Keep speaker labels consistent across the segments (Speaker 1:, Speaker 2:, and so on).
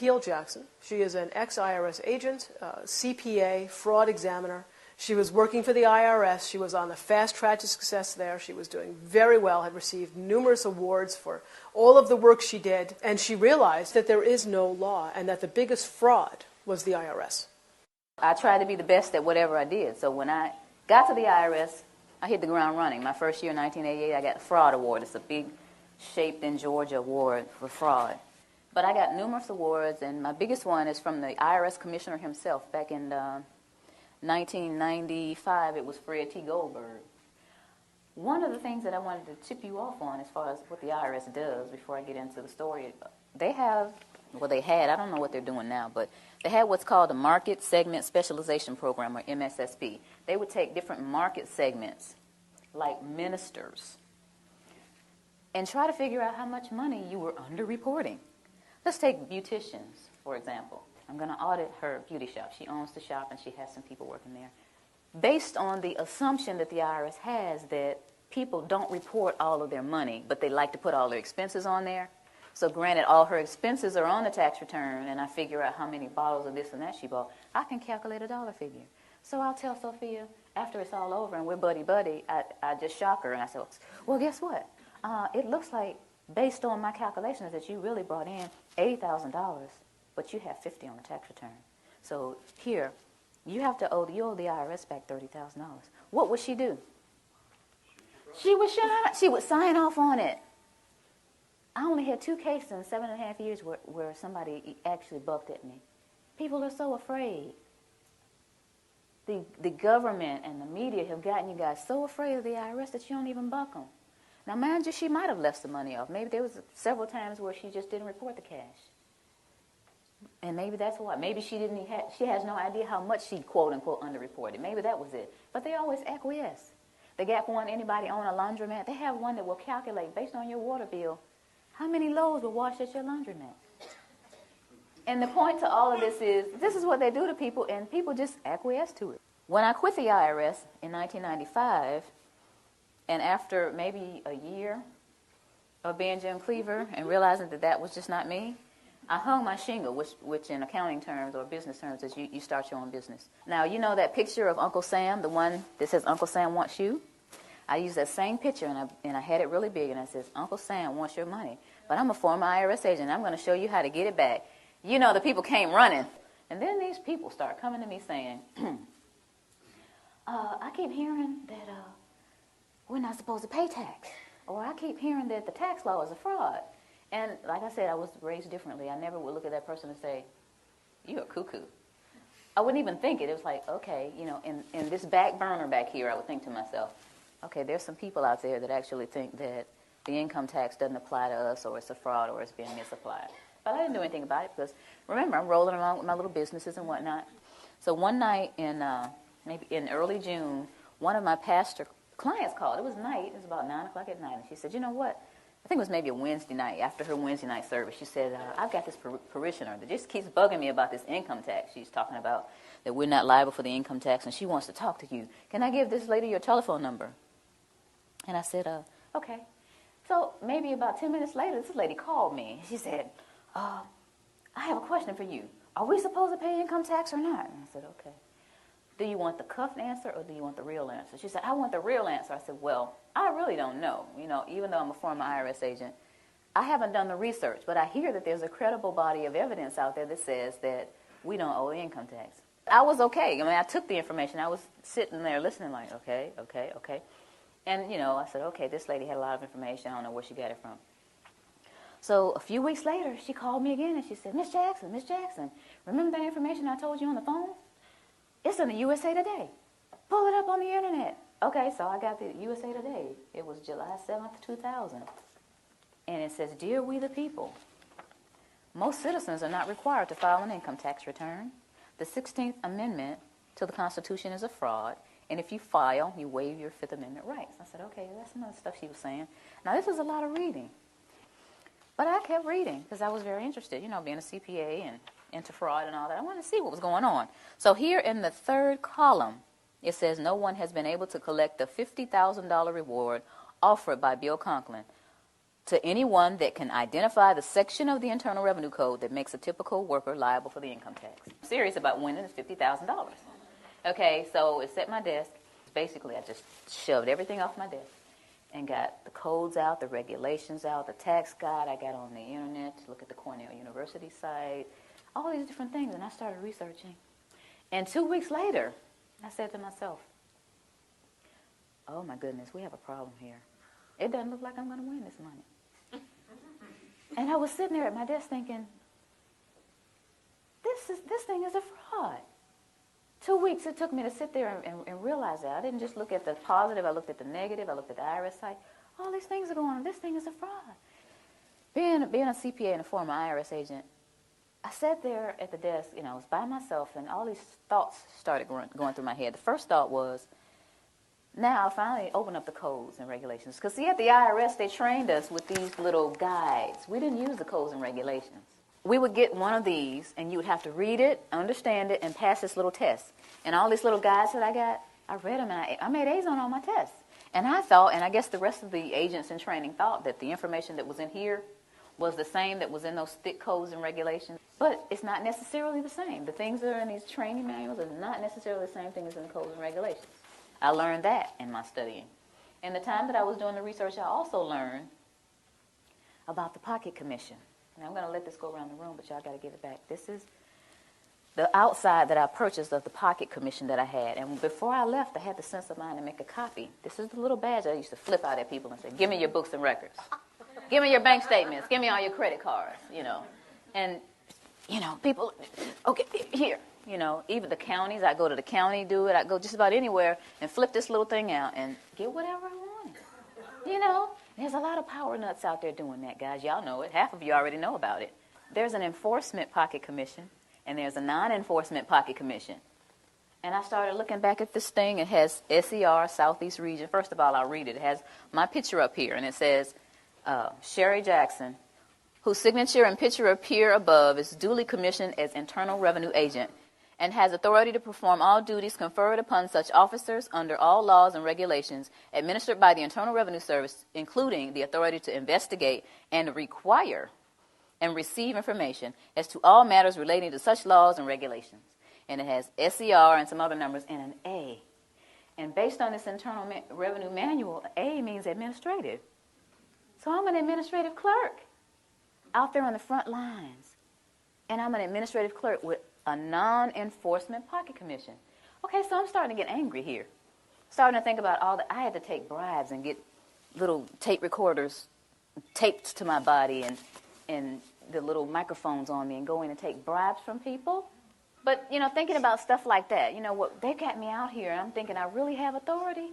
Speaker 1: Keel Jackson. She is an ex-IRS agent, CPA, fraud examiner. She was working for the IRS. She was on the fast track to success there. She was doing very well, had received numerous awards for all of the work she did. And she realized that there is no law and that the biggest fraud was the IRS.
Speaker 2: I tried to be the best at whatever I did. So when I got to the IRS, I hit the ground running. My first year in 1988, I got the Fraud Award. It's a big Shaped in Georgia award for fraud. But I got numerous awards, and my biggest one is from the IRS commissioner himself. Back in 1995, it was Fred T. Goldberg. One of the things that I wanted to tip you off on as far as what the IRS does before I get into the story, they had, I don't know what they're doing now, but they had what's called a Market Segment Specialization Program, or MSSP. They would take different market segments, like ministers, and try to figure out how much money you were underreporting. Let's take beauticians, for example. I'm going to audit her beauty shop. She owns the shop, and she has some people working there. Based on the assumption that the IRS has that people don't report all of their money, but they like to put all their expenses on there. So granted, all her expenses are on the tax return, and I figure out how many bottles of this and that she bought, I can calculate a dollar figure. So I'll tell Sophia, after it's all over and we're buddy-buddy, I just shock her, and I say, well, guess what? It looks like, based on my calculations, that you really brought in $80,000, but you have $50 on the tax return. So here, you owe the IRS back $30,000. What would she do? She would sign off on it. I only had 2 cases in 7.5 years where somebody actually bucked at me. People are so afraid. The government and the media have gotten you guys so afraid of the IRS that you don't even buck them. Now, mind you, she might have left some money off. Maybe there was several times where she just didn't report the cash. And maybe that's why. Maybe she has no idea how much she, quote-unquote, underreported. Maybe that was it. But they always acquiesce. The Gap one, anybody own a laundromat, they have one that will calculate, based on your water bill, how many loads were washed at your laundromat. And the point to all of this is what they do to people, and people just acquiesce to it. When I quit the IRS in 1995, and after maybe a year of being Jim Cleaver and realizing that that was just not me, I hung my shingle, which in accounting terms or business terms is you start your own business. Now, you know that picture of Uncle Sam, the one that says Uncle Sam wants you? I used that same picture, and I had it really big, and I says, Uncle Sam wants your money, but I'm a former IRS agent. I'm going to show you how to get it back. You know, the people came running. And then these people start coming to me saying, I keep hearing that we're not supposed to pay tax. Or I keep hearing that the tax law is a fraud. And like I said, I was raised differently. I never would look at that person and say, you're a cuckoo. I wouldn't even think it. It was like, okay, you know, in this back burner back here, I would think to myself, okay, there's some people out there that actually think that the income tax doesn't apply to us, or it's a fraud, or it's being misapplied. But I didn't do anything about it because, remember, I'm rolling around with my little businesses and whatnot. So one night maybe in early June, one of my pastor clients called. It was night. It was about 9 o'clock at night. And she said, you know what? I think it was maybe a Wednesday night, after her Wednesday night service. She said, I've got this parishioner that just keeps bugging me about this income tax. She's talking about that we're not liable for the income tax, and she wants to talk to you. Can I give this lady your telephone number? And I said, okay. So maybe about 10 minutes later, this lady called me. She said, I have a question for you. Are we supposed to pay income tax or not? And I said, okay. Do you want the cuffed answer or do you want the real answer? She said, I want the real answer. I said, well, I really don't know. You know, even though I'm a former IRS agent, I haven't done the research, but I hear that there's a credible body of evidence out there that says that we don't owe income tax. I was okay. I mean, I took the information. I was sitting there listening like, okay. And, you know, I said, okay, this lady had a lot of information. I don't know where she got it from. So a few weeks later, she called me again, and she said, Miss Jackson, remember that information I told you on the phone? It's in the USA Today. Pull it up on the internet. Okay, so I got the USA Today. It was July 7th, 2000. And it says, Dear We the People, most citizens are not required to file an income tax return. The 16th Amendment to the Constitution is a fraud. And if you file, you waive your Fifth Amendment rights. I said, okay, that's some of the stuff she was saying. Now, this is a lot of reading. But I kept reading because I was very interested, you know, being a CPA and into fraud and all that. I wanted to see what was going on. So here in the third column, it says no one has been able to collect the $50,000 reward offered by Bill Conklin. to anyone that can identify the section of the Internal Revenue Code that makes a typical worker liable for the income tax. I'm serious about winning. It's $50,000. Okay, so it's at my desk. Basically, I just shoved everything off my desk and got the codes out, the regulations out, the tax guide. I got on the internet to look at the Cornell University site, all these different things, and I started researching. And 2 weeks later, I said to myself, oh my goodness, we have a problem here. It doesn't look like I'm going to win this money. And I was sitting there at my desk thinking, this thing is a fraud. 2 weeks it took me to sit there and realize that. I didn't just look at the positive, I looked at the negative, I looked at the IRS site. All these things are going on. This thing is a fraud. Being a CPA and a former IRS agent, I sat there at the desk, I was by myself, and all these thoughts started going through my head. The first thought was, now I finally open up the codes and regulations. Because see, at the IRS, they trained us with these little guides. We didn't use the codes and regulations. We would get one of these, and you would have to read it, understand it, and pass this little test. And all these little guides that I got, I read them, and I made A's on all my tests. And I thought, and I guess the rest of the agents in training thought, that the information that was in here was the same that was in those thick codes and regulations. But it's not necessarily the same. The things that are in these training manuals are not necessarily the same thing as in the codes and regulations. I learned that in my studying. In the time that I was doing the research, I also learned about the Pocket Commission. Now, I'm going to let this go around the room, but y'all got to give it back. This is the outside that I purchased of the Pocket Commission that I had. And before I left, I had the sense of mind to make a copy. This is the little badge I used to flip out at people and say, give me your books and records. Give me your bank statements. Give me all your credit cards, And, people, okay, here. Even the counties, I go to the county, do it. I go just about anywhere and flip this little thing out and get whatever I wanted. There's a lot of power nuts out there doing that, guys. Y'all know it. Half of you already know about it. There's an enforcement pocket commission, and there's a non-enforcement pocket commission. And I started looking back at this thing. It has SER, Southeast Region. First of all, I'll read it. It has my picture up here, and it says, Sherry Jackson, whose signature and picture appear above, is duly commissioned as Internal Revenue Agent and has authority to perform all duties conferred upon such officers under all laws and regulations administered by the Internal Revenue Service, including the authority to investigate and require and receive information as to all matters relating to such laws and regulations. And it has SER and some other numbers and an A. And based on this Internal Revenue Manual, A means administrative. So I'm an administrative clerk out there on the front lines. And I'm an administrative clerk with a non-enforcement pocket commission. Okay, so I'm starting to get angry here. Starting to think about I had to take bribes and get little tape recorders taped to my body and the little microphones on me and go in and take bribes from people. But, thinking about stuff like that, what they got me out here, and I'm thinking I really have authority.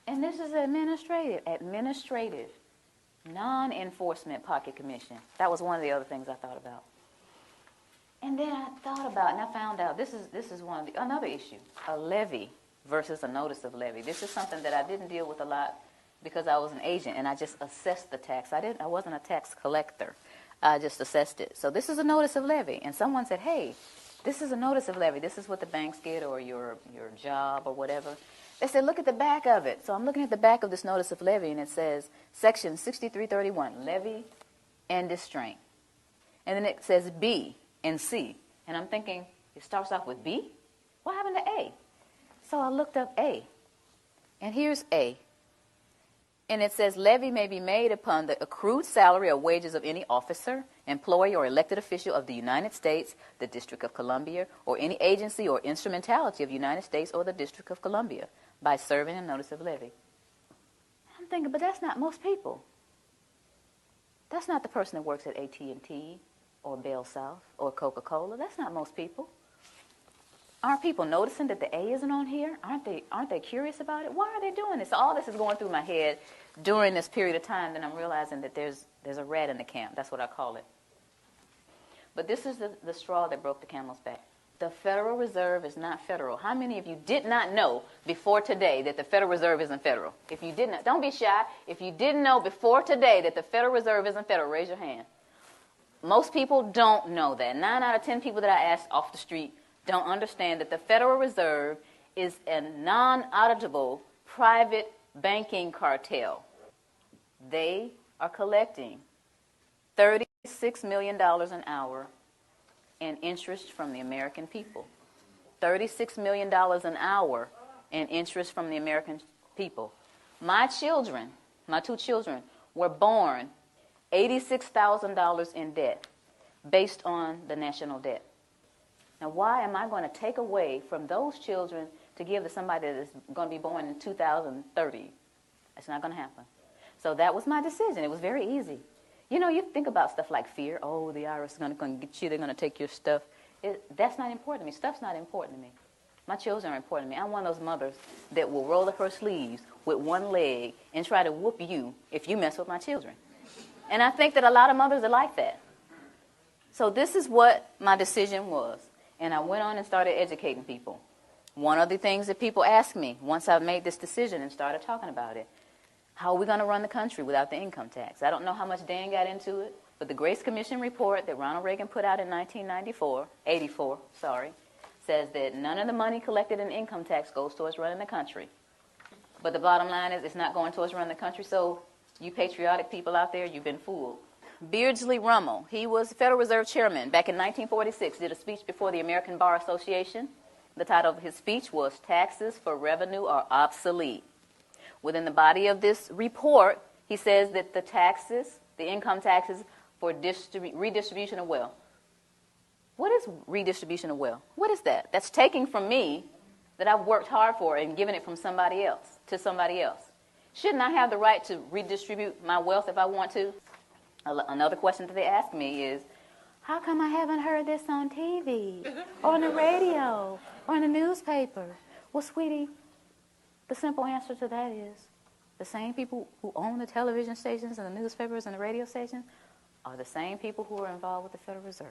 Speaker 2: And this is administrative, non-enforcement pocket commission. That was one of the other things I thought about. And then I thought about, and I found out this is another issue, a levy versus a notice of levy. This is something that I didn't deal with a lot because I was an agent and I just assessed the tax. I wasn't a tax collector. I just assessed it. So this is a notice of levy. And someone said, hey, this is a notice of levy. This is what the banks get or your job or whatever. They said, look at the back of it. So I'm looking at the back of this notice of levy, and it says, Section 6331, levy and distraint. And then it says B and C. And I'm thinking, it starts off with B? What happened to A? So I looked up A. And here's A. And it says, levy may be made upon the accrued salary or wages of any officer, employee, or elected official of the United States, the District of Columbia, or any agency or instrumentality of the United States or the District of Columbia by serving a notice of levy. I'm thinking, but that's not most people. That's not the person that works at AT&T or Bell South or Coca-Cola. That's not most people. Aren't people noticing that the A isn't on here? Aren't they curious about it? Why are they doing this? So all this is going through my head during this period of time, then I'm realizing that there's a rat in the camp. That's what I call it. But this is the straw that broke the camel's back. The Federal Reserve is not federal. How many of you did not know before today that the Federal Reserve isn't federal? If you did not, don't be shy. If you didn't know before today that the Federal Reserve isn't federal, raise your hand. Most people don't know that. 9 out of 10 people that I asked off the street don't understand that the Federal Reserve is a non-auditable private banking cartel. They are collecting $36 million an hour in interest from the American people. $36 million an hour in interest from the American people. My children, my two children, were born $86,000 in debt based on the national debt. Now, why am I going to take away from those children to give to somebody that is going to be born in 2030? That's not going to happen. So that was my decision. It was very easy. You know, you think about stuff like fear. Oh, the IRS is going to get you. They're going to take your stuff. That's not important to me. Stuff's not important to me. My children are important to me. I'm one of those mothers that will roll up her sleeves with one leg and try to whoop you if you mess with my children. And I think that a lot of mothers are like that. So this is what my decision was. And I went on and started educating people. One of the things that people asked me once I made this decision and started talking about it, how are we going to run the country without the income tax? I don't know how much Dan got into it, but the Grace Commission report that Ronald Reagan put out in 1984, says that none of the money collected in income tax goes towards running the country. But the bottom line is it's not going towards running the country, so you patriotic people out there, you've been fooled. Beardsley Rummel, he was Federal Reserve Chairman back in 1946, did a speech before the American Bar Association. The title of his speech was Taxes for Revenue Are Obsolete. Within the body of this report, he says that the taxes, the income taxes for redistribution of wealth. What is redistribution of wealth? What is that? That's taking from me that I've worked hard for and giving it from somebody else to somebody else. Shouldn't I have the right to redistribute my wealth if I want to? Another question that they ask me is, how come I haven't heard this on TV, or on the radio, or in the newspaper? Well, sweetie, the simple answer to that is the same people who own the television stations and the newspapers and the radio stations are the same people who are involved with the Federal Reserve.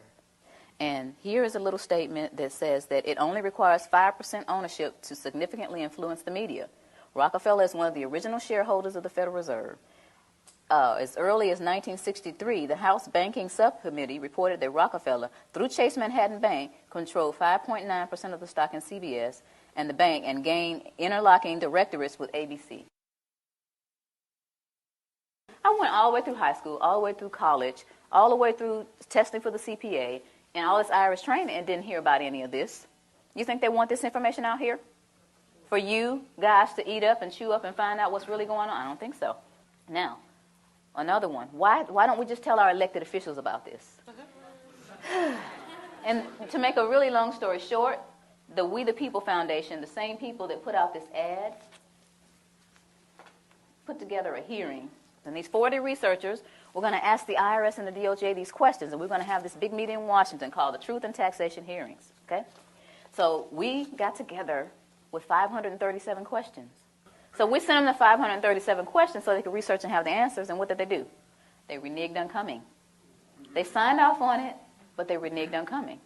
Speaker 2: And here is a little statement that says that it only requires 5% ownership to significantly influence the media. Rockefeller is one of the original shareholders of the Federal Reserve. As early as 1963, the House Banking Subcommittee reported that Rockefeller, through Chase Manhattan Bank, controlled 5.9% of the stock in CBS and the bank and gained interlocking directorates with ABC. I went all the way through high school, all the way through college, all the way through testing for the CPA, and all this Irish training and didn't hear about any of this. You think they want this information out here? For you guys to eat up and chew up and find out what's really going on? I don't think so. Now, another one. Why don't we just tell our elected officials about this? And to make a really long story short, the We the People Foundation, the same people that put out this ad, put together a hearing. And these 40 researchers were going to ask the IRS and the DOJ these questions, and we're going to have this big meeting in Washington called the Truth and Taxation Hearings. Okay? So we got together with 537 questions. So we sent them the 537 questions so they could research and have the answers, and what did they do? They reneged on coming. They signed off on it, but they reneged on coming.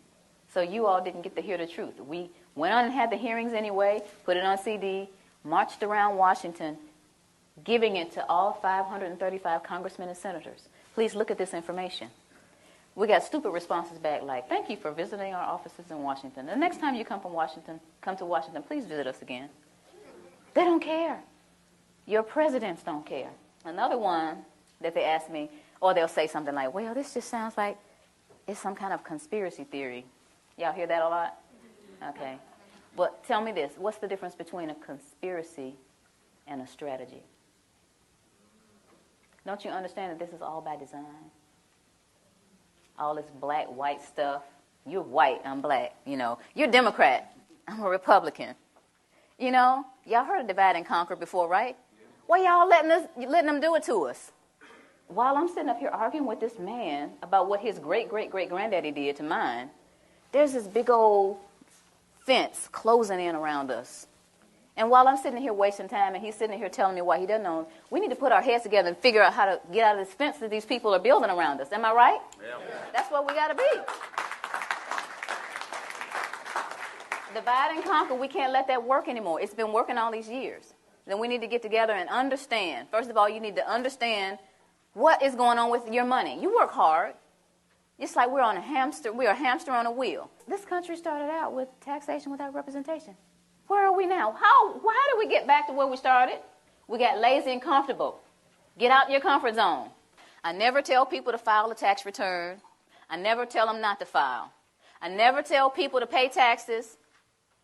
Speaker 2: So you all didn't get to hear the truth. We went on and had the hearings anyway, put it on CD, marched around Washington, giving it to all 535 congressmen and senators. Please look at this information. We got stupid responses back like, thank you for visiting our offices in Washington. The next time you come to Washington, please visit us again. They don't care. Your presidents don't care. Another one that they ask me, or they'll say something like, well, this just sounds like it's some kind of conspiracy theory. Y'all hear that a lot? Okay. But tell me this. What's the difference between a conspiracy and a strategy? Don't you understand that this is all by design? All this black, white stuff. You're white, I'm black. You know, you're a Democrat, I'm a Republican. You know, y'all heard of divide and conquer before, right? Why y'all letting them do it to us? While I'm sitting up here arguing with this man about what his great-great-great-granddaddy did to mine, there's this big old fence closing in around us. And while I'm sitting here wasting time and he's sitting here telling me why he doesn't know, we need to put our heads together and figure out how to get out of this fence that these people are building around us. Am I right? Yeah. That's what we got to be. Divide and conquer, we can't let that work anymore. It's been working all these years. Then we need to get together and understand. First of all, you need to understand what is going on with your money. You work hard. It's like we're a hamster on a wheel. This country started out with taxation without representation. Where are we now? How did we get back to where we started? We got lazy and comfortable. Get out your comfort zone. I never tell people to file a tax return. I never tell them not to file. I never tell people to pay taxes,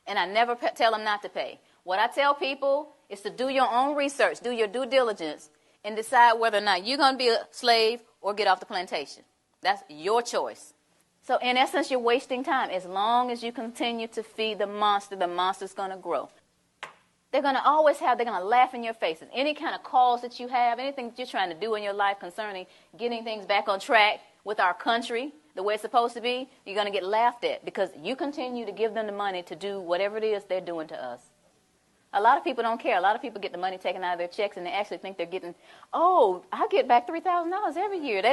Speaker 2: and I never tell them not to pay. What I tell people is to do your own research, do your due diligence, and decide whether or not you're going to be a slave or get off the plantation. That's your choice. So in essence, you're wasting time. As long as you continue to feed the monster's going to grow. They're going to laugh in your faces. Any kind of cause that you have, anything that you're trying to do in your life concerning getting things back on track with our country, the way it's supposed to be, you're going to get laughed at because you continue to give them the money to do whatever it is they're doing to us. A lot of people don't care. A lot of people get the money taken out of their checks and they actually think they're getting, I get back $3,000 every year. They